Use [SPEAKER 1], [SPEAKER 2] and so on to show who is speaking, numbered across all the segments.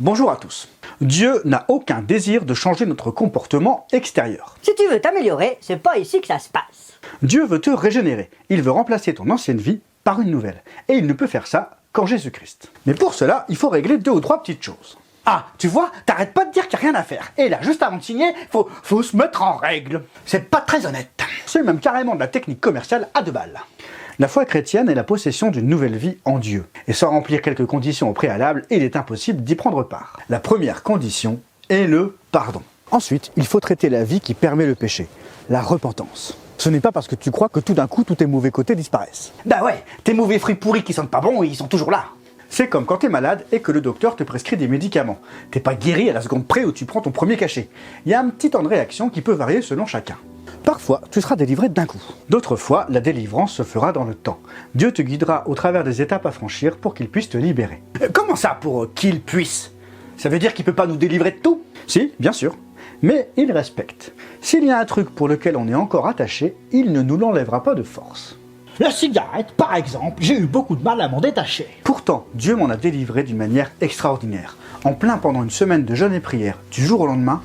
[SPEAKER 1] Bonjour à tous. Dieu n'a aucun désir de changer notre comportement extérieur.
[SPEAKER 2] Si tu veux t'améliorer, c'est pas ici que ça se passe.
[SPEAKER 1] Dieu veut te régénérer. Il veut remplacer ton ancienne vie par une nouvelle. Et il ne peut faire ça qu'en Jésus-Christ. Mais pour cela, il faut régler 2 ou 3 petites choses. Ah, tu vois, t'arrêtes pas de dire qu'il n'y a rien à faire. Et là, juste avant de signer, faut se mettre en règle. C'est pas très honnête. C'est même carrément de la technique commerciale à 2 balles. La foi chrétienne est la possession d'une nouvelle vie en Dieu. Et sans remplir quelques conditions au préalable, il est impossible d'y prendre part. La première condition est le pardon. Ensuite, il faut traiter la vie qui permet le péché, la repentance. Ce n'est pas parce que tu crois que tout d'un coup, tous tes mauvais côtés disparaissent.
[SPEAKER 2] Bah ouais, tes mauvais fruits pourris qui sentent pas bon, ils sont toujours là.
[SPEAKER 1] C'est comme quand t'es malade et que le docteur te prescrit des médicaments. T'es pas guéri à la seconde près où tu prends ton premier cachet. Il y a un petit temps de réaction qui peut varier selon chacun. Parfois, tu seras délivré d'un coup. D'autres fois, la délivrance se fera dans le temps. Dieu te guidera au travers des étapes à franchir pour qu'il puisse te libérer.
[SPEAKER 2] Comment ça pour qu'il puisse? Ça veut dire qu'il peut pas nous délivrer de tout?
[SPEAKER 1] Si, bien sûr. Mais il respecte. S'il y a un truc pour lequel on est encore attaché, il ne nous l'enlèvera pas de force.
[SPEAKER 2] La cigarette, par exemple, j'ai eu beaucoup de mal à m'en détacher.
[SPEAKER 1] Pourtant, Dieu m'en a délivré d'une manière extraordinaire. En plein pendant une semaine de jeûne et prière, du jour au lendemain,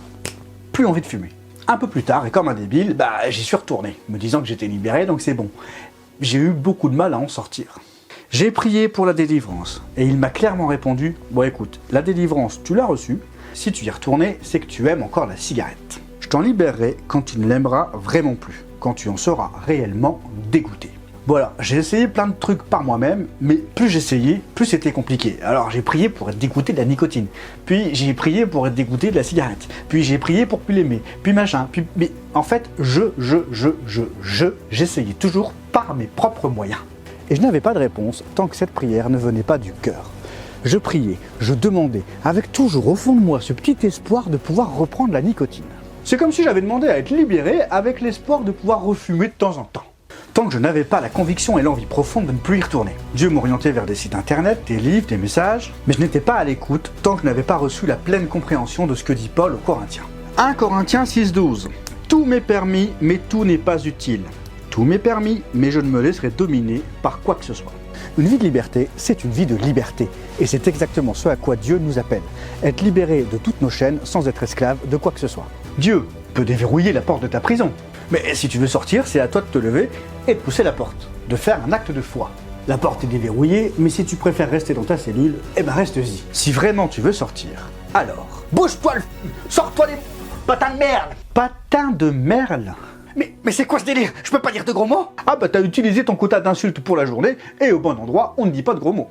[SPEAKER 1] plus envie de fumer. Un peu plus tard, et comme un débile, j'y suis retourné, me disant que j'étais libéré, donc c'est bon. J'ai eu beaucoup de mal à en sortir. J'ai prié pour la délivrance, et il m'a clairement répondu « Bon écoute, la délivrance, tu l'as reçue, si tu y es retourné, c'est que tu aimes encore la cigarette. Je t'en libérerai quand tu ne l'aimeras vraiment plus, quand tu en seras réellement dégoûté. » Voilà, j'ai essayé plein de trucs par moi-même, mais plus j'essayais, plus c'était compliqué. Alors j'ai prié pour être dégoûté de la nicotine, puis j'ai prié pour être dégoûté de la cigarette, puis j'ai prié pour plus l'aimer, puis machin, puis... Mais en fait, j'essayais toujours par mes propres moyens. Et je n'avais pas de réponse tant que cette prière ne venait pas du cœur. Je priais, je demandais, avec toujours au fond de moi ce petit espoir de pouvoir reprendre la nicotine. C'est comme si j'avais demandé à être libéré avec l'espoir de pouvoir refumer de temps en temps. Tant que je n'avais pas la conviction et l'envie profonde de ne plus y retourner. Dieu m'orientait vers des sites internet, des livres, des messages, mais je n'étais pas à l'écoute tant que je n'avais pas reçu la pleine compréhension de ce que dit Paul aux Corinthiens. 1 Corinthiens 6,12. Tout m'est permis, mais tout n'est pas utile. Tout m'est permis, mais je ne me laisserai dominer par quoi que ce soit. Une vie de liberté, c'est une vie de liberté. Et c'est exactement ce à quoi Dieu nous appelle. Être libéré de toutes nos chaînes sans être esclave de quoi que ce soit. Dieu peut déverrouiller la porte de ta prison. Mais si tu veux sortir, c'est à toi de te lever et de pousser la porte, de faire un acte de foi. La porte est déverrouillée, mais si tu préfères rester dans ta cellule, reste-y. Si vraiment tu veux sortir, alors...
[SPEAKER 2] Bouge-toi sors-toi les patins de merde.
[SPEAKER 1] Patin de merle?
[SPEAKER 2] Mais c'est quoi ce délire? Je peux pas dire de gros mots?
[SPEAKER 1] Ah t'as utilisé ton quota d'insultes pour la journée, et au bon endroit, on ne dit pas de gros mots.